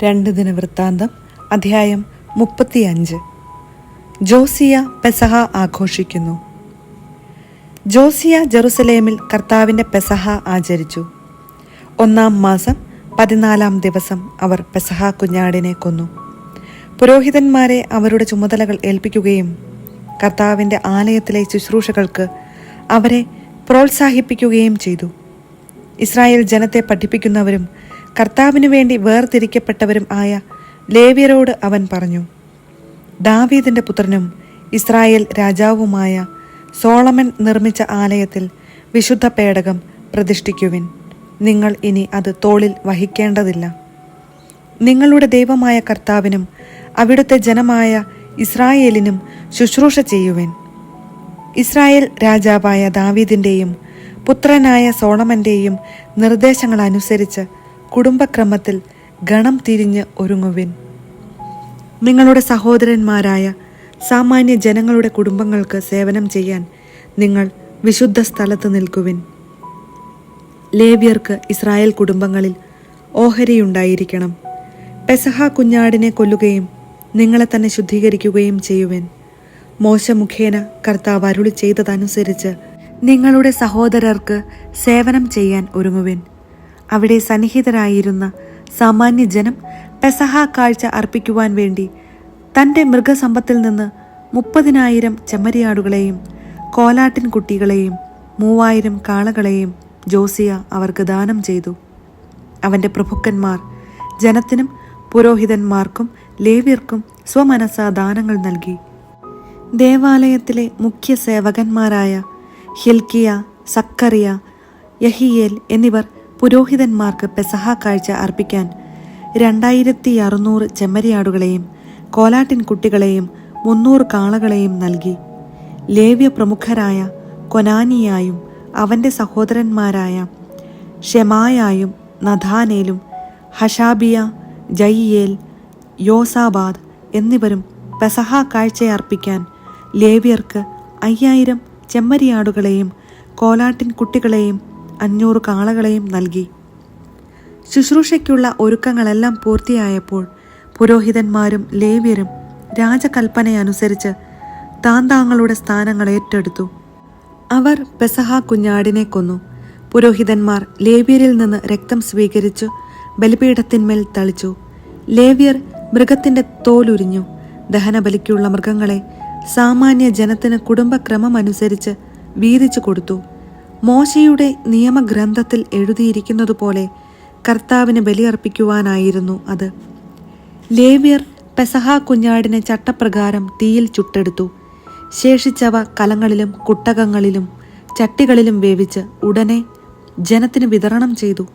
2 ദിനവൃത്താന്തം അധ്യായം 35. ജോസിയ പെസഹ ആഘോഷിക്കുന്നു. ജോസിയ ജെറുസലേമിൽ കർത്താവിൻ്റെ പെസഹ ആചരിച്ചു. 1-ാം മാസം 14-ാം ദിവസം അവർ പെസഹ കുഞ്ഞാടിനെ കൊന്നു. പുരോഹിതന്മാരെ അവരുടെ ചുമതലകൾ ഏൽപ്പിക്കുകയും കർത്താവിൻ്റെ ആലയത്തിലെ ശുശ്രൂഷകൾക്ക് അവരെ പ്രോത്സാഹിപ്പിക്കുകയും ചെയ്തു. ഇസ്രായേൽ ജനത്തെ പഠിപ്പിക്കുന്നവരും കർത്താവിനു വേണ്ടി വേർതിരിക്കപ്പെട്ടവരും ആയ ലേവ്യരോട് അവൻ പറഞ്ഞു, ദാവീദിന്റെ പുത്രനും ഇസ്രായേൽ രാജാവുമായ സോളമൻ നിർമ്മിച്ച ആലയത്തിൽ വിശുദ്ധ പേടകം പ്രതിഷ്ഠിക്കുവിൻ. നിങ്ങൾ ഇനി അത് തോളിൽ വഹിക്കേണ്ടതില്ല. നിങ്ങളുടെ ദൈവമായ കർത്താവിനും അവിടുത്തെ ജനമായ ഇസ്രായേലിനും ശുശ്രൂഷ ചെയ്യുവിൻ. ഇസ്രായേൽ രാജാവായ ദാവീദിന്റെയും പുത്രനായ സോളമന്റെയും നിർദ്ദേശങ്ങൾ അനുസരിച്ച് കുടുംബക്രമത്തിൽ ഗണം തിരിഞ്ഞ് ഒരുങ്ങുവിൻ. നിങ്ങളുടെ സഹോദരന്മാരായ സാമാന്യ ജനങ്ങളുടെ കുടുംബങ്ങൾക്ക് സേവനം ചെയ്യാൻ നിങ്ങൾ വിശുദ്ധ സ്ഥലത്ത് നിൽക്കുവിൻ. ലേവ്യർക്ക് ഇസ്രായേൽ കുടുംബങ്ങളിൽ ഓഹരിയുണ്ടായിരിക്കണം. പെസഹ കുഞ്ഞാടിനെ കൊല്ലുകയും നിങ്ങളെ തന്നെ ശുദ്ധീകരിക്കുകയും ചെയ്യുവിൻ. മോശ മുഖേന കർത്താവ് അരുളി ചെയ്തതനുസരിച്ച് നിങ്ങളുടെ സഹോദരർക്ക് സേവനം ചെയ്യാൻ ഒരുങ്ങുവിൻ. അവിടെ സന്നിഹിതരായിരുന്ന സാമാന്യ ജനം പെസഹ കാഴ്ച അർപ്പിക്കുവാൻ വേണ്ടി തൻ്റെ മൃഗസമ്പത്തിൽ നിന്ന് 30,000 ചെമ്മരിയാടുകളെയും കോലാട്ടിൻ കുട്ടികളെയും 3,000 കാളകളെയും ജോസിയ അവർക്ക് ദാനം ചെയ്തു. അവൻ്റെ പ്രഭുക്കന്മാർ ജനത്തിനും പുരോഹിതന്മാർക്കും ലേവ്യർക്കും സ്വമനസാ ദാനങ്ങൾ നൽകി. ദേവാലയത്തിലെ മുഖ്യ സേവകന്മാരായ ഹിൽക്കിയ, സക്കറിയ, യഹിയേൽ എന്നിവർ പുരോഹിതന്മാർക്ക് പെസഹ കാഴ്ച അർപ്പിക്കാൻ 2,600 ചെമ്മരിയാടുകളെയും കോലാട്ടിൻ കുട്ടികളെയും 300 കാളകളെയും നൽകി. ലേവ്യ പ്രമുഖരായ കൊനാനിയായും അവൻ്റെ സഹോദരന്മാരായ ഷെമായായും നഥാനേലും ഹഷാബിയ, ജയിയേൽ, യോസാബാദ് എന്നിവരും പെസഹ കാഴ്ചയർപ്പിക്കാൻ ലേവ്യർക്ക് 5,000 ചെമ്മരിയാടുകളെയും കോലാട്ടിൻ കുട്ടികളെയും 500 കാളകളെയും നൽകി. ശുശ്രൂഷയ്ക്കുള്ള ഒരുക്കങ്ങളെല്ലാം പൂർത്തിയായപ്പോൾ പുരോഹിതന്മാരും ലേവ്യരും രാജകൽപ്പനയനുസരിച്ച് താന്താങ്ങളുടെ സ്ഥാനങ്ങൾ ഏറ്റെടുത്തു. അവർ പെസഹ കുഞ്ഞാടിനെ കൊന്നു. പുരോഹിതന്മാർ ലേവ്യരിൽ നിന്ന് രക്തം സ്വീകരിച്ചു ബലിപീഠത്തിന്മേൽ തളിച്ചു. ലേവ്യർ മൃഗത്തിന്റെ തോലുരിഞ്ഞു. ദഹനബലിക്കുള്ള മൃഗങ്ങളെ സാമാന്യ ജനത്തിന് കുടുംബക്രമമനുസരിച്ച് വീതിച്ചു കൊടുത്തു. മോശയുടെ നിയമഗ്രന്ഥത്തിൽ എഴുതിയിരിക്കുന്നതുപോലെ കർത്താവിന് ബലിയർപ്പിക്കുവാനായിരുന്നു അത്. ലേവ്യർ പെസഹ കുഞ്ഞാടിനെ ചട്ടപ്രകാരം തീയിൽ ചുട്ടെടുത്തു. ശേഷിച്ചവ കലങ്ങളിലും കുട്ടകങ്ങളിലും ചട്ടികളിലും വേവിച്ച് ഉടനെ ജനത്തിന് വിതരണം ചെയ്തു.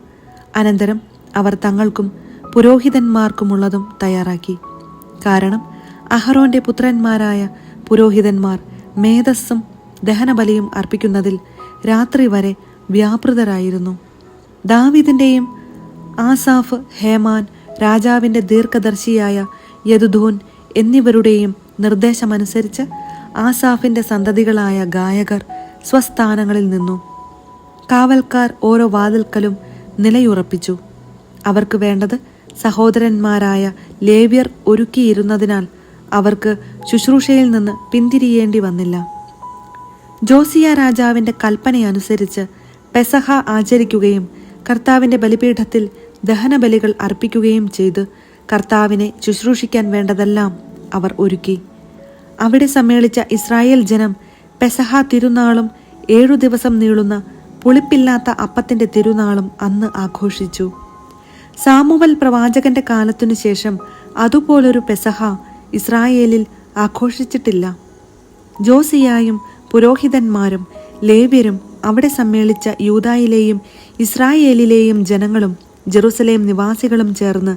അനന്തരം അവർ തങ്ങൾക്കും പുരോഹിതന്മാർക്കുമുള്ളതും തയ്യാറാക്കി. കാരണം അഹറോന്റെ പുത്രന്മാരായ പുരോഹിതന്മാർ മേധസ്സും ദഹനബലിയും അർപ്പിക്കുന്നതിൽ രാത്രി വരെ വ്യാപൃതരായിരുന്നു. ദാവീദിന്റെയും ആസാഫ്, ഹേമാൻ, രാജാവിൻ്റെ ദീർഘദർശിയായ യദുഥൂൻ എന്നിവരുടെയും നിർദ്ദേശമനുസരിച്ച് ആസാഫിൻ്റെ സന്തതികളായ ഗായകർ സ്വസ്ഥാനങ്ങളിൽ നിന്നു. കാവൽക്കാർ ഓരോ വാതിൽക്കലും നിലയുറപ്പിച്ചു. അവർക്ക് വേണ്ടത് സഹോദരന്മാരായ ലേവ്യർ ഒരുക്കിയിരുന്നതിനാൽ അവർക്ക് ശുശ്രൂഷയിൽ നിന്ന് പിന്തിരിയേണ്ടി വന്നില്ല. ജോസിയ രാജാവിൻ്റെ കൽപ്പനയനുസരിച്ച് പെസഹ ആചരിക്കുകയും കർത്താവിൻ്റെ ബലിപീഠത്തിൽ ദഹനബലികൾ അർപ്പിക്കുകയും ചെയ്ത് കർത്താവിനെ ശുശ്രൂഷിക്കാൻ വേണ്ടതെല്ലാം അവർ ഒരുക്കി. അവിടെ സമ്മേളിച്ച ഇസ്രായേൽ ജനം പെസഹ തിരുനാളും 7 ദിവസം നീളുന്ന പുളിപ്പില്ലാത്ത അപ്പത്തിൻ്റെ തിരുനാളും അന്ന് ആഘോഷിച്ചു. സാമുവൽ പ്രവാചകന്റെ കാലത്തിനു ശേഷം അതുപോലൊരു പെസഹ ഇസ്രായേലിൽ ആഘോഷിച്ചിട്ടില്ല. ജോസിയായും പുരോഹിതന്മാരും ലേവ്യരും അവിടെ സമ്മേളിച്ച യൂദായിലെയും ഇസ്രായേലിലെയും ജനങ്ങളും ജെറുസലേം നിവാസികളും ചേർന്ന്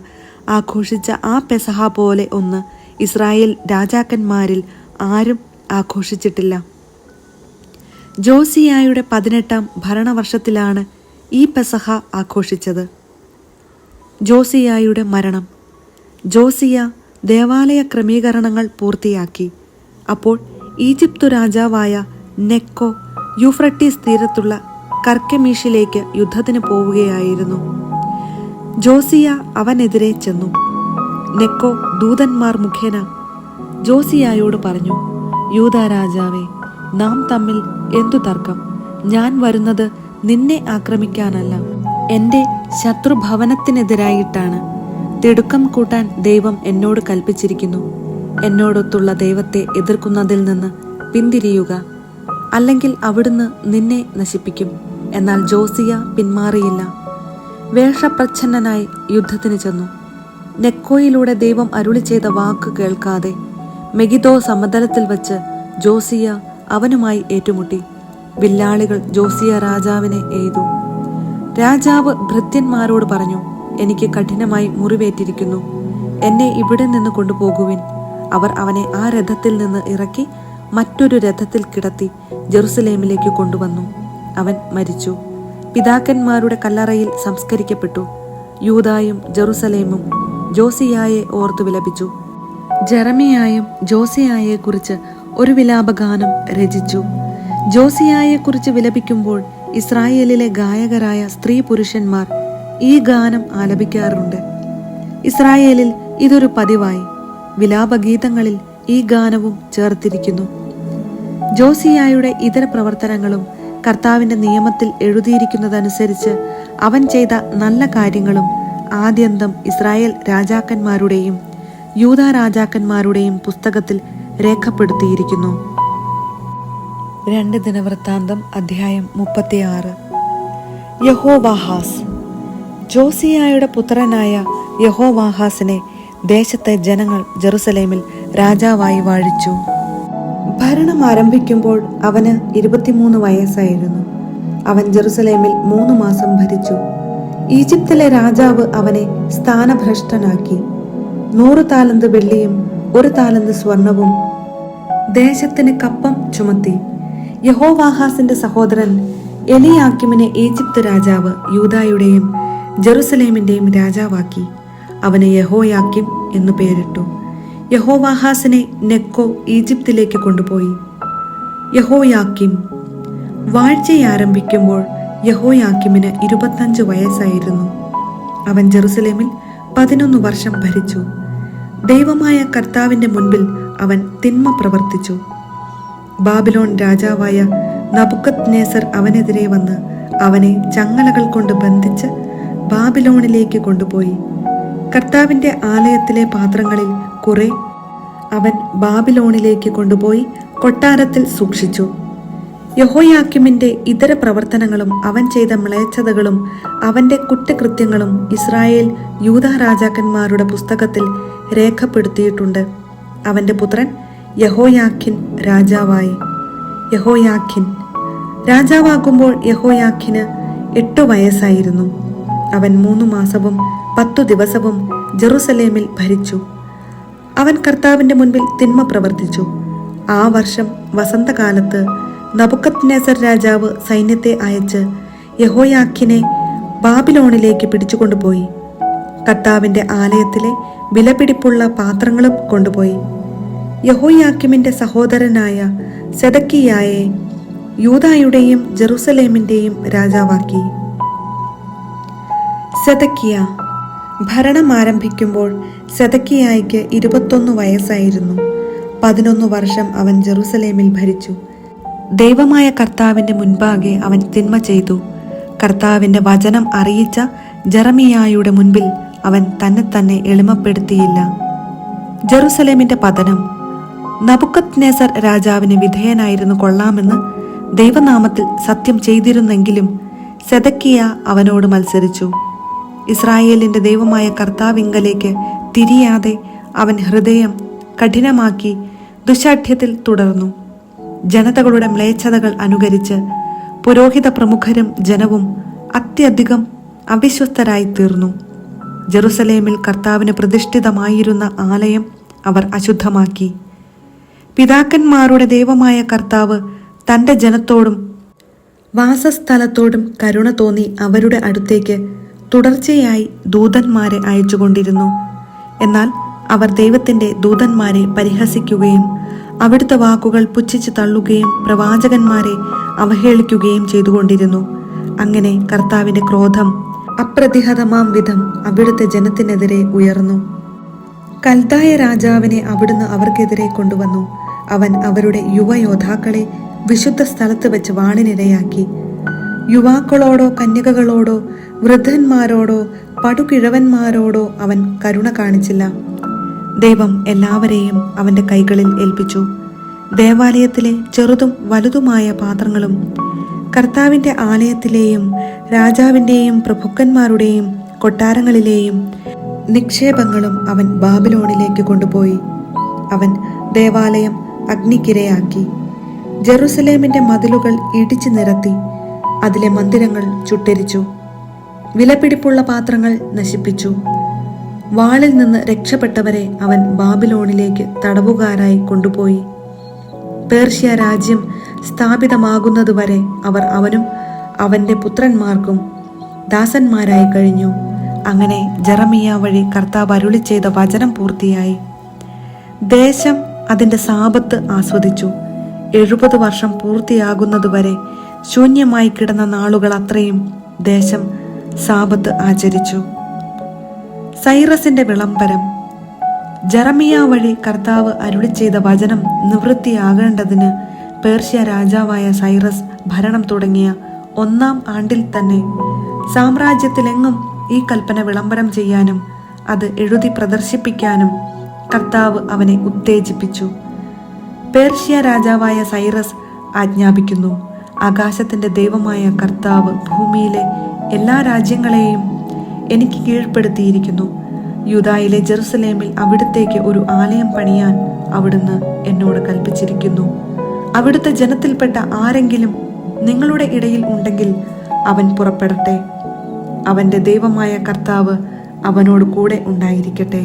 ആഘോഷിച്ച ആ പെസഹ പോലെ ഒന്ന് ഇസ്രായേൽ രാജാക്കന്മാരിൽ ആരും ആഘോഷിച്ചിട്ടില്ല. ജോസിയായുടെ 18-ാം ഭരണവർഷത്തിലാണ് ഈ പെസഹ ആഘോഷിച്ചത്. ജോസിയായുടെ മരണം. ജോസിയ ദേവാലയ ക്രമീകരണങ്ങൾ പൂർത്തിയാക്കി. അപ്പോൾ ഈജിപ്തു രാജാവായ നെക്കോ യൂഫ്രട്ടീസ് തീരത്തുള്ള കർക്കെമീഷിലേക്ക് യുദ്ധത്തിന് പോവുകയായിരുന്നു. ജോസിയ അവനെതിരെ ചെന്നു. നെക്കോ ദൂതന്മാർ മുഖേന ജോസിയായോട് പറഞ്ഞു, യൂദാ രാജാവേ, നാം തമ്മിൽ എന്തു തർക്കം? ഞാൻ വരുന്നത് നിന്നെ ആക്രമിക്കാനല്ല, എൻ്റെ ശത്രുഭവനത്തിനെതിരായിട്ടാണ്. തിടുക്കം കൂട്ടാൻ ദൈവം എന്നോട് കൽപ്പിച്ചിരിക്കുന്നു. എന്നോടൊത്തുള്ള ദൈവത്തെ എതിർക്കുന്നതിൽ നിന്ന് പിന്തിരിയുക, അല്ലെങ്കിൽ അവിടുന്ന് നിന്നെ നശിപ്പിക്കും. എന്നാൽ ജോസിയ പിന്മാറിയില്ല. വേഷപ്രച്ഛന്നനായി യുദ്ധത്തിന് ചെന്നു. നെക്കോയിലൂടെ ദൈവം അരുളി ചെയ്ത വാക്ക് കേൾക്കാതെ മെഗിദോ സമതലത്തിൽ വച്ച് ജോസിയ അവനുമായി ഏറ്റുമുട്ടി. വില്ലാളികൾ ജോസിയ രാജാവിനെ എയ്തു. രാജാവ് ഭൃത്യന്മാരോട് പറഞ്ഞു, എനിക്ക് കഠിനമായി മുറിവേറ്റിരിക്കുന്നു, എന്നെ ഇവിടെ നിന്ന് കൊണ്ടുപോകുവിൻ. അവർ അവനെ ആ രഥത്തിൽ നിന്ന് ഇറക്കി മറ്റൊരു രഥത്തിൽ കിടത്തി ജെറുസലേമിലേക്ക് കൊണ്ടുവന്നു. അവൻ മരിച്ചു. പിതാക്കന്മാരുടെ കല്ലറയിൽ സംസ്കരിക്കപ്പെട്ടു. യൂദായും ജെറുസലേമും ജോസിയായെ ഓർത്തു വിലപിച്ചു. ജെറമിയായും ജോസിയായെക്കുറിച്ച് ഒരു വിലാപഗാനം രചിച്ചു. ജോസിയായെക്കുറിച്ച് വിലപിക്കുമ്പോൾ ഇസ്രായേലിലെ ഗായകരായ സ്ത്രീ പുരുഷന്മാർ ഈ ഗാനം ആലപിക്കാറുണ്ട്. ഇസ്രായേലിൽ ഇതൊരു പതിവായി. വിലാപഗീതങ്ങളിൽ ഈ ഗാനവും ചേർത്തിരിക്കുന്നു. ജോസിയായുടെ ഇതര പ്രവർത്തനങ്ങളും കർത്താവിന്റെ നിയമത്തിൽ എഴുതിയിരിക്കുന്നതനുസരിച്ച് അവൻ ചെയ്ത നല്ല കാര്യങ്ങളും ആദ്യന്തം ഇസ്രായേൽ രാജാക്കന്മാരുടെയും യൂദാ രാജാക്കന്മാരുടെയും പുസ്തകത്തിൽ രേഖപ്പെടുത്തിയിരിക്കുന്നു. 2 ദിനവൃത്താന്തം അധ്യായം 36. യഹോവാഹാസ്. ജോസിയായുടെ പുത്രനായ യഹോവാഹാസിനെ ദേശത്തെ ജനങ്ങൾ ജെറുസലേമിൽ രാജാവായി വാഴിച്ചു. ഭരണം ആരംഭിക്കുമ്പോൾ അവന് 23 വയസ്സായിരുന്നു. അവൻ ജെറുസലേമിൽ 3 മാസം ഭരിച്ചു. ഈജിപ്തിലെ രാജാവ് അവനെ സ്ഥാനഭ്രഷ്ടനാക്കി. 100 താലന്ത് വെള്ളിയും 1 താലന്ത് സ്വർണവും ദേശത്തിന് കപ്പം ചുമത്തി. യഹോവാഹാസിന്റെ സഹോദരൻ എലിയാക്കിമിനെ ഈജിപ്ത് രാജാവ് യൂദായുടെയും ജെറുസലേമിന്റെയും രാജാവാക്കി. അവന് യഹോയാക്കിം എന്നു പേരിട്ടു. യഹോവാഹാസിനെ നെക്കോ ഈജിപ്തിലേക്ക് കൊണ്ടുപോയി. യഹോയാക്കിം. വാഴ്ചയാരംഭിക്കുമ്പോൾ യഹോയാക്കിമിന് 25 വയസ്സായിരുന്നു. അവൻ ജെറുസലേമിൽ 11 വർഷം ഭരിച്ചു. ദൈവമായ കർത്താവിന്റെ മുൻപിൽ അവൻ തിന്മ പ്രവർത്തിച്ചു. ബാബിലോൺ രാജാവായ നബുക്കദ്നേസർ അവനെതിരെ വന്ന് അവനെ ചങ്ങലകൾ കൊണ്ട് ബന്ധിച്ച് ബാബിലോണിലേക്ക് കൊണ്ടുപോയി. കർത്താവിന്റെ ആലയത്തിലെ പാത്രങ്ങളിൽ കുറെ അവൻ ബാബിലോണിലേക്ക് കൊണ്ടുപോയി കൊട്ടാരത്തിൽ സൂക്ഷിച്ചു. യഹോയാക്കിമിന്റെ ഇതര പ്രവർത്തനങ്ങളും അവൻ ചെയ്ത മ്ലേച്ഛതകളും അവന്റെ കുറ്റകൃത്യങ്ങളും ഇസ്രായേൽ യൂദാ രാജാക്കന്മാരുടെ പുസ്തകത്തിൽ രേഖപ്പെടുത്തിയിട്ടുണ്ട്. അവന്റെ പുത്രൻ യഹോയാഖിൻ രാജാവായി. യഹോയാഖിൻ രാജാവാകുമ്പോൾ യഹോയാഖിന് 8 വയസ്സായിരുന്നു. അവൻ 3 മാസവും 10 ദിവസവും ജെറുസലേമിൽ ഭരിച്ചു. അവൻ കർത്താവിന്റെ മുൻപിൽ തിന്മ പ്രവർത്തിച്ചു. ആ വർഷം വസന്തകാലത്ത് നബുക്കദ്നേസർ രാജാവ് സൈന്യത്തെ അയച്ച് യഹോയാഖിനെ ബാബിലോണിലേക്ക് പിടിച്ചുകൊണ്ടുപോയി. കർത്താവിന്റെ ആലയത്തിലെ വിലപിടിപ്പുള്ള പാത്രങ്ങളും കൊണ്ടുപോയി. യഹോയാക്കിമിന്റെ സഹോദരനായ സെദക്കിയായെ യൂദായുടെയും ജെറുസലേമിന്റെയും രാജാവാക്കി. സെദക്കിയ. ഭരണം ആരംഭിക്കുമ്പോൾ സെദക്കിയായ്ക്ക് 21 വയസ്സായിരുന്നു. 11 വർഷം അവൻ ജെറുസലേമിൽ ഭരിച്ചു. ദൈവമായ കർത്താവിന്റെ മുൻപാകെ അവൻ തിന്മ ചെയ്തു. കർത്താവിന്റെ വചനം അറിയിച്ച ജെറമിയായുടെ മുൻപിൽ അവൻ തന്നെ എളിമപ്പെടുത്തിയില്ല. ജെറുസലേമിന്റെ പതനം. നബുക്കദ്നേസർ രാജാവിന് വിധേയനായിരുന്നു കൊള്ളാമെന്ന് ദൈവനാമത്തിൽ സത്യം ചെയ്തിരുന്നെങ്കിലും സെദക്കിയ അവനോട് മത്സരിച്ചു. ഇസ്രായേലിന്റെ ദൈവമായ കർത്താവിങ്കലേക്ക് തിരിയാതെ അവൻ ഹൃദയം കഠിനമാക്കി ദുശാഠ്യത്തിൽ തുടർന്നു. ജനതകളുടെ മ്ലേച്ഛതകൾ അനുകരിച്ച് പുരോഹിത പ്രമുഖരും ജനവും അത്യധികം അവിശ്വസ്തരായി തീർന്നു. ജെറുസലേമിൽ കർത്താവിന് പ്രതിഷ്ഠിതമായിരുന്ന ആലയം അവർ അശുദ്ധമാക്കി. പിതാക്കന്മാരുടെ ദൈവമായ കർത്താവ് തൻ്റെ ജനത്തോടും വാസസ്ഥലത്തോടും കരുണ തോന്നി അവരുടെ അടുത്തേക്ക് തുടർച്ചയായി ദൂതന്മാരെ അയച്ചുകൊണ്ടിരുന്നു. എന്നാൽ അവർ ദൈവത്തിൻ്റെ ദൂതന്മാരെ പരിഹസിക്കുകയും അവിടുത്തെ വാക്കുകൾ പുച്ഛിച്ച് തള്ളുകയും പ്രവാചകന്മാരെ അവഹേളിക്കുകയും ചെയ്തുകൊണ്ടിരുന്നു. അങ്ങനെ കർത്താവിന്റെ ക്രോധം അപ്രതിഹതമാം വിധം അവിടുത്തെ ജനത്തിനെതിരെ ഉയർന്നു. കൽദായ രാജാവിനെ അവിടുന്ന് അവർക്കെതിരെ കൊണ്ടുവന്നു. അവൻ അവരുടെ യുവയോദ്ധാക്കളെ വിശുദ്ധ സ്ഥലത്ത് വെച്ച് വാളിനിരയാക്കി. യുവാക്കളോടോ കന്യകകളോടോ വൃദ്ധന്മാരോടോ പടുകിഴവന്മാരോടോ അവൻ കരുണ കാണിച്ചില്ല. ദൈവം എല്ലാവരെയും അവന്റെ കൈകളിൽ ഏൽപ്പിച്ചു. ദേവാലയത്തിലെ ചെറുതും വലുതുമായ പാത്രങ്ങളും കർത്താവിന്റെ ആലയത്തിലെയും രാജാവിന്റെയും പ്രഭുക്കന്മാരുടെയും കൊട്ടാരങ്ങളിലെയും നിക്ഷേപങ്ങളും അവൻ ബാബിലോണിലേക്ക് കൊണ്ടുപോയി. അവൻ ദേവാലയം അഗ്നിക്കിരയാക്കി. ജെറുസലേമിന്റെ മതിലുകൾ ഇടിച്ചു നിരത്തി. അതിലെ മന്ദിരങ്ങൾ ചുട്ടെരിച്ചു. വിലപിടിപ്പുള്ള പാത്രങ്ങൾ നശിപ്പിച്ചു. വാളിൽ നിന്ന് രക്ഷപ്പെട്ടവരെ അവൻ ബാബിലോണിലേക്ക് തടവുകാരായി കൊണ്ടുപോയി. പേർഷ്യ രാജ്യം സ്ഥാപിതമാകുന്നതുവരെ അവർ അവനും അവന്റെ പുത്രന്മാർക്കും ദാസന്മാരായി കഴിഞ്ഞു. അങ്ങനെ ജെറമിയ വഴി കർത്താവ് അരുളി ചെയ്ത വചനം പൂർത്തിയായി. ദേശം അതിന്റെ സാപത്ത് ആസ്വദിച്ചു. 70 വർഷം പൂർത്തിയാകുന്നതുവരെ ശൂന്യമായി കിടന്ന നാളുകൾ അത്രയും ദേശം സാപത്ത് ആചരിച്ചു. സൈറസിന്റെ വിളംബരം. ജെറമിയ വഴി കർത്താവ് അരുളി ചെയ്ത വചനം നിവൃത്തിയാകേണ്ടതിന് പേർഷ്യ രാജാവായ സൈറസ് ഭരണം തുടങ്ങിയ 1-ാം ആണ്ടിൽ തന്നെ സാമ്രാജ്യത്തിലെങ്ങും ഈ കൽപ്പന വിളംബരം ചെയ്യാനും അത് എഴുതി പ്രദർശിപ്പിക്കാനും കർത്താവ് അവനെ ഉത്തേജിപ്പിച്ചു. പേർഷ്യ രാജാവായ സൈറസ് ആജ്ഞാപിക്കുന്നു: ആകാശത്തിന്റെ ദൈവമായ കർത്താവ് ഭൂമിയിലെ എല്ലാ രാജ്യങ്ങളെയും എനിക്ക് കീഴ്പ്പെടുത്തിയിരിക്കുന്നു. യൂദായിലെ ജെറുസലേമിൽ അവിടുത്തേക്ക് ഒരു ആലയം പണിയാൻ അവിടുന്ന് എന്നോട് കൽപ്പിച്ചിരിക്കുന്നു. അവിടുത്തെ ജനത്തിൽപ്പെട്ട ആരെങ്കിലും നിങ്ങളുടെ ഇടയിൽ ഉണ്ടെങ്കിൽ അവൻ പുറപ്പെടട്ടെ. അവന്റെ ദൈവമായ കർത്താവ് അവനോട് കൂടെ ഉണ്ടായിരിക്കട്ടെ.